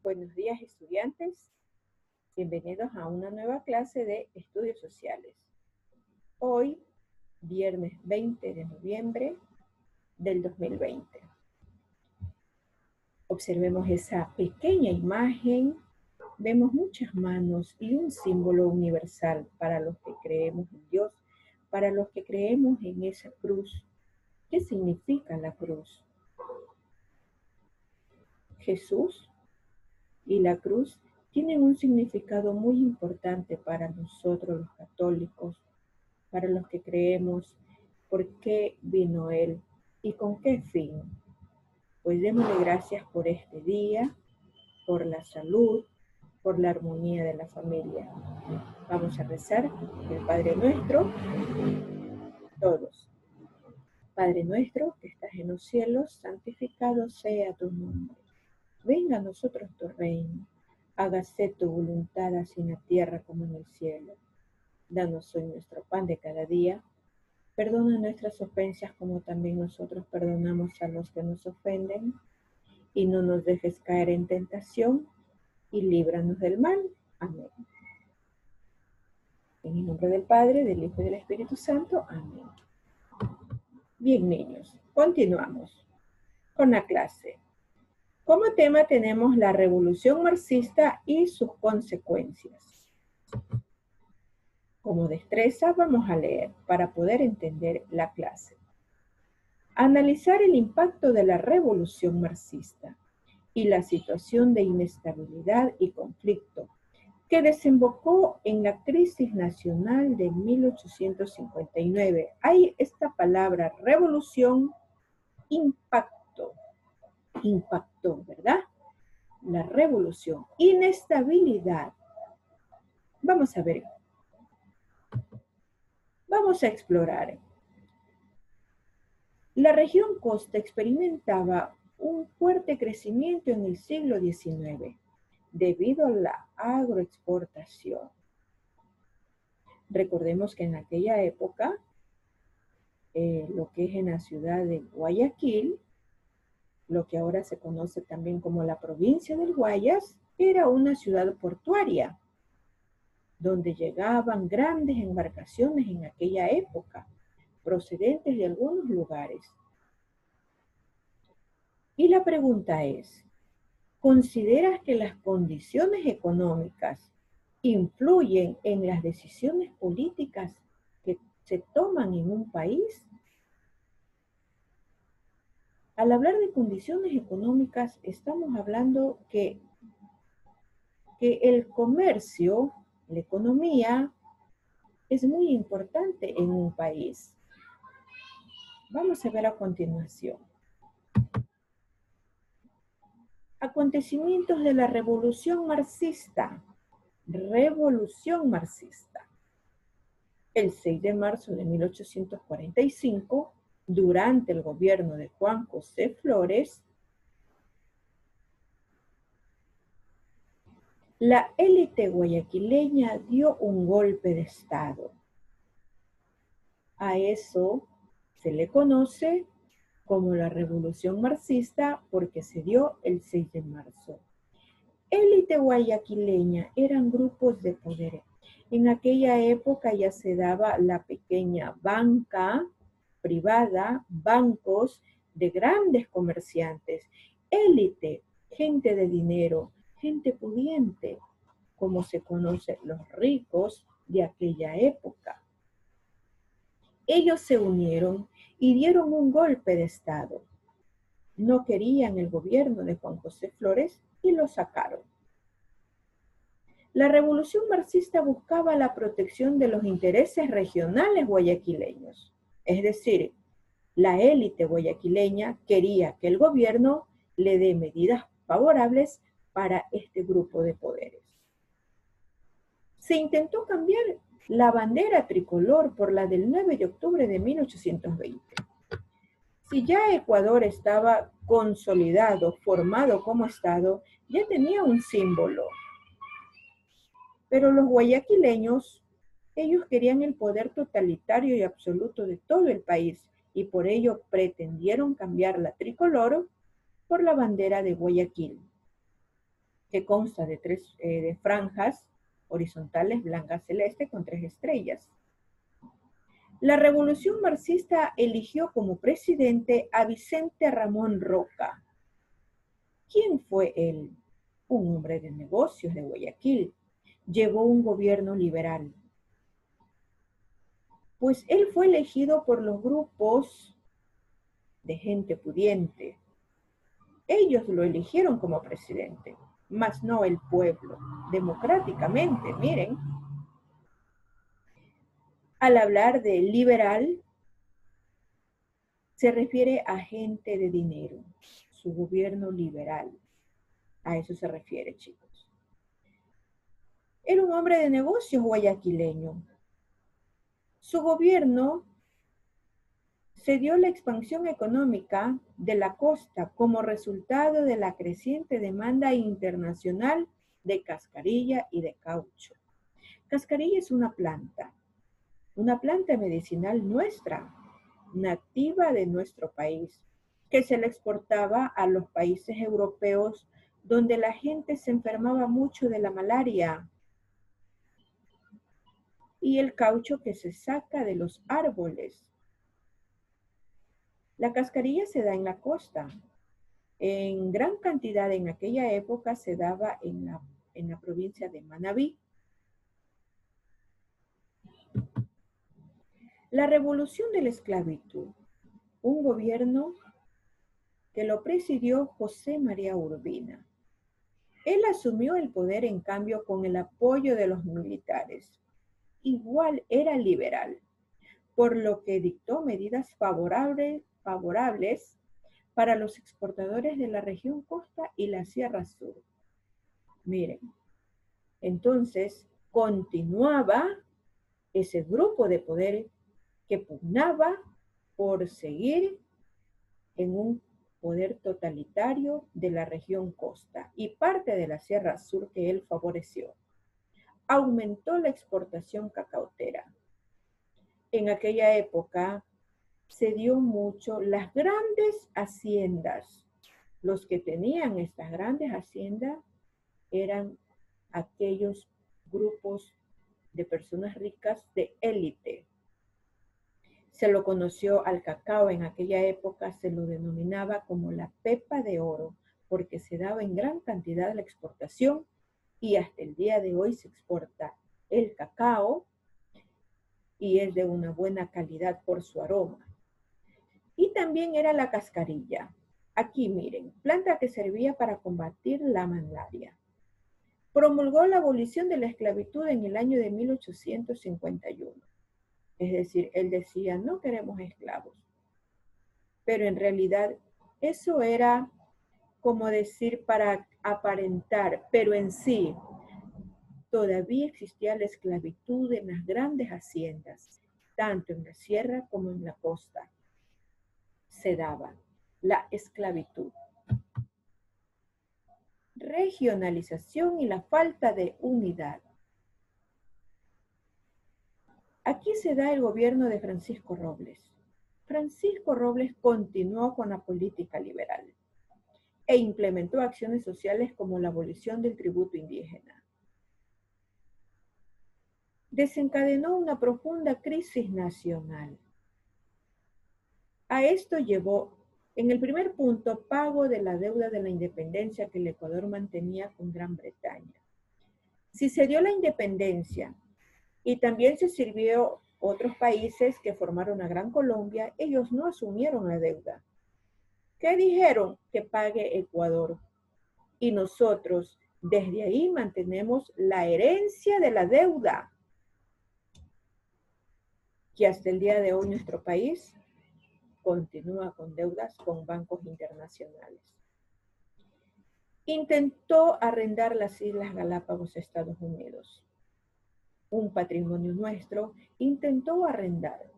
Buenos días, estudiantes. Bienvenidos a una nueva clase de estudios sociales. Hoy, viernes 20 de noviembre del 2020. Observemos esa pequeña imagen. Vemos muchas manos y un símbolo universal para los que creemos en Dios, para los que creemos en esa cruz. ¿Qué significa la cruz? Jesús y la cruz tienen un significado muy importante para nosotros los católicos, para los que creemos por qué vino Él y con qué fin. Pues démosle gracias por este día, por la salud, por la armonía de la familia. Vamos a rezar el Padre Nuestro, todos. Padre nuestro que estás en los cielos, santificado sea tu nombre. Venga a nosotros tu reino. Hágase tu voluntad así en la tierra como en el cielo. Danos hoy nuestro pan de cada día. Perdona nuestras ofensas como también nosotros perdonamos a los que nos ofenden. Y no nos dejes caer en tentación y líbranos del mal. Amén. En el nombre del Padre, del Hijo y del Espíritu Santo. Amén. Bien, niños, continuamos con la clase. Como tema tenemos la revolución marxista y sus consecuencias. Como destreza vamos a leer para poder entender la clase. Analizar el impacto de la revolución marxista y la situación de inestabilidad y conflicto que desembocó en la crisis nacional de 1859. Hay esta palabra revolución, impactó, ¿verdad? La revolución, inestabilidad. Vamos a ver. Vamos a explorar. La región costa experimentaba un fuerte crecimiento en el siglo XIX debido a la agroexportación. Recordemos que en aquella época, lo que es en la ciudad de Guayaquil, lo que ahora se conoce también como la provincia del Guayas, era una ciudad portuaria, donde llegaban grandes embarcaciones en aquella época, procedentes de algunos lugares. Y la pregunta es, ¿consideras que las condiciones económicas influyen en las decisiones políticas que se toman en un país? Al hablar de condiciones económicas, estamos hablando que el comercio, la economía, es muy importante en un país. Vamos a ver a continuación. Acontecimientos de la Revolución Marxista. Revolución Marxista. El 6 de marzo de 1845, durante el gobierno de Juan José Flores, la élite guayaquileña dio un golpe de Estado. A eso se le conoce como la Revolución Marxista porque se dio el 6 de marzo. Élite guayaquileña eran grupos de poder. En aquella época ya se daba la pequeña banca privada, bancos de grandes comerciantes. Élite, gente de dinero, gente pudiente, como se conocen los ricos de aquella época. Ellos se unieron y dieron un golpe de Estado. No querían el gobierno de Juan José Flores y lo sacaron. La revolución marxista buscaba la protección de los intereses regionales guayaquileños. Es decir, la élite guayaquileña quería que el gobierno le dé medidas favorables para este grupo de poderes. Se intentó cambiar la bandera tricolor por la del 9 de octubre de 1820. Si ya Ecuador estaba consolidado, formado como Estado, ya tenía un símbolo. Pero los guayaquileños, ellos querían el poder totalitario y absoluto de todo el país y por ello pretendieron cambiar la tricolor por la bandera de Guayaquil. que consta de de franjas horizontales blancas celeste con 3 estrellas. La Revolución Marxista eligió como presidente a Vicente Ramón Roca. ¿Quién fue él? Un hombre de negocios de Guayaquil. Llevó un gobierno liberal. Pues él fue elegido por los grupos de gente pudiente. Ellos lo eligieron como presidente, mas no el pueblo, democráticamente, miren. Al hablar de liberal, se refiere a gente de dinero, su gobierno liberal. A eso se refiere, chicos. Era un hombre de negocios guayaquileño. Su gobierno se dio la expansión económica de la costa como resultado de la creciente demanda internacional de cascarilla y de caucho. Cascarilla es una planta medicinal nuestra, nativa de nuestro país, que se le exportaba a los países europeos donde la gente se enfermaba mucho de la malaria. Y el caucho que se saca de los árboles. La cascarilla se da en la costa. En gran cantidad en aquella época se daba en la provincia de Manabí. La revolución de la esclavitud, un gobierno que lo presidió José María Urbina. Él asumió el poder en cambio con el apoyo de los militares. Igual era liberal, por lo que dictó medidas favorables para los exportadores de la región costa y la Sierra Sur. Miren, entonces continuaba ese grupo de poder que pugnaba por seguir en un poder totalitario de la región costa y parte de la Sierra Sur que él favoreció. Aumentó la exportación cacautera. En aquella época se dio mucho las grandes haciendas. Los que tenían estas grandes haciendas eran aquellos grupos de personas ricas de élite. Se lo conoció al cacao en aquella época, se lo denominaba como la pepa de oro, porque se daba en gran cantidad la exportación y hasta el día de hoy se exporta el cacao y es de una buena calidad por su aroma. Y también era la cascarilla. Aquí miren, planta que servía para combatir la malaria. Promulgó la abolición de la esclavitud en el año de 1851. Es decir, él decía, no queremos esclavos. Pero en realidad eso era como decir para aparentar, pero en sí todavía existía la esclavitud en las grandes haciendas, tanto en la sierra como en la costa. Se daba la esclavitud. Regionalización y la falta de unidad. Aquí se da el gobierno de Francisco Robles. Francisco Robles continuó con la política liberal e implementó acciones sociales como la abolición del tributo indígena. Desencadenó una profunda crisis nacional. A esto llevó, en el primer punto, pago de la deuda de la independencia que el Ecuador mantenía con Gran Bretaña. Si se dio la independencia y también se sirvió otros países que formaron una Gran Colombia, ellos no asumieron la deuda. ¿Qué dijeron? Que pague Ecuador. Y nosotros desde ahí mantenemos la herencia de la deuda, que hasta el día de hoy nuestro país continúa con deudas con bancos internacionales. Intentó arrendar las Islas Galápagos a Estados Unidos. Un patrimonio nuestro intentó arrendar.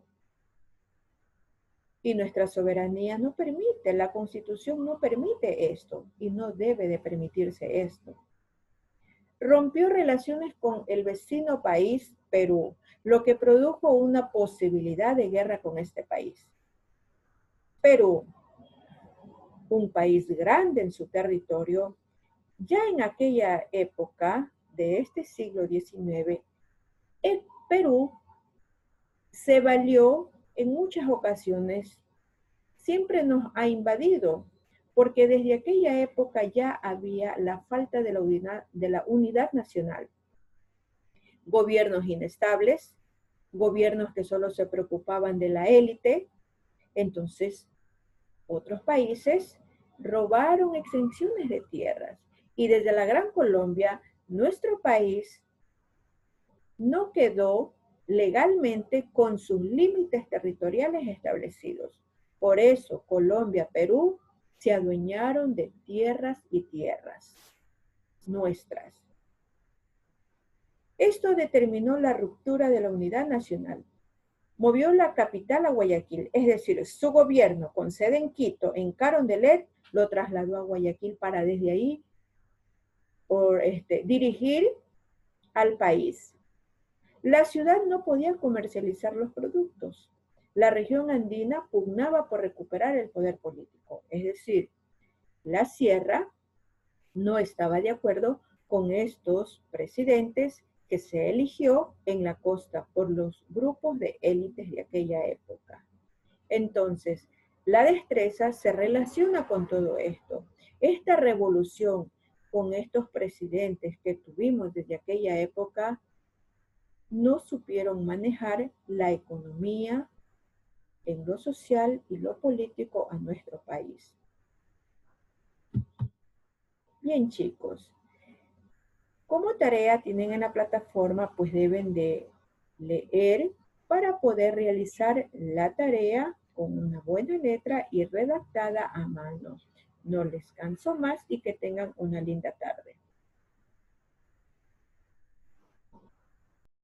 Y nuestra soberanía no permite, la Constitución no permite esto y no debe de permitirse esto. Rompió relaciones con el vecino país, Perú, lo que produjo una posibilidad de guerra con este país. Perú, un país grande en su territorio, Ya en aquella época de este siglo XIX, el Perú se valió en muchas ocasiones, siempre nos ha invadido, porque desde aquella época ya había la falta de la unidad nacional. Gobiernos inestables, gobiernos que solo se preocupaban de la élite. Entonces, otros países robaron exenciones de tierras y desde la Gran Colombia, nuestro país no quedó legalmente con sus límites territoriales establecidos. Por eso Colombia, Perú se adueñaron de tierras y tierras nuestras. Esto determinó la ruptura de la unidad nacional. Movió la capital a Guayaquil, es decir, su gobierno con sede en Quito, en Carondelet, lo trasladó a Guayaquil para desde ahí dirigir al país. La ciudad no podía comercializar los productos. La región andina pugnaba por recuperar el poder político, es decir, la sierra no estaba de acuerdo con estos presidentes que se eligió en la costa por los grupos de élites de aquella época. Entonces, la destreza se relaciona con todo esto. Esta revolución con estos presidentes que tuvimos desde aquella época no supieron manejar la economía en lo social y lo político a nuestro país. Bien, chicos, como tarea tienen en la plataforma, pues deben de leer para poder realizar la tarea con una buena letra y redactada a mano. No les canso más y que tengan una linda tarde.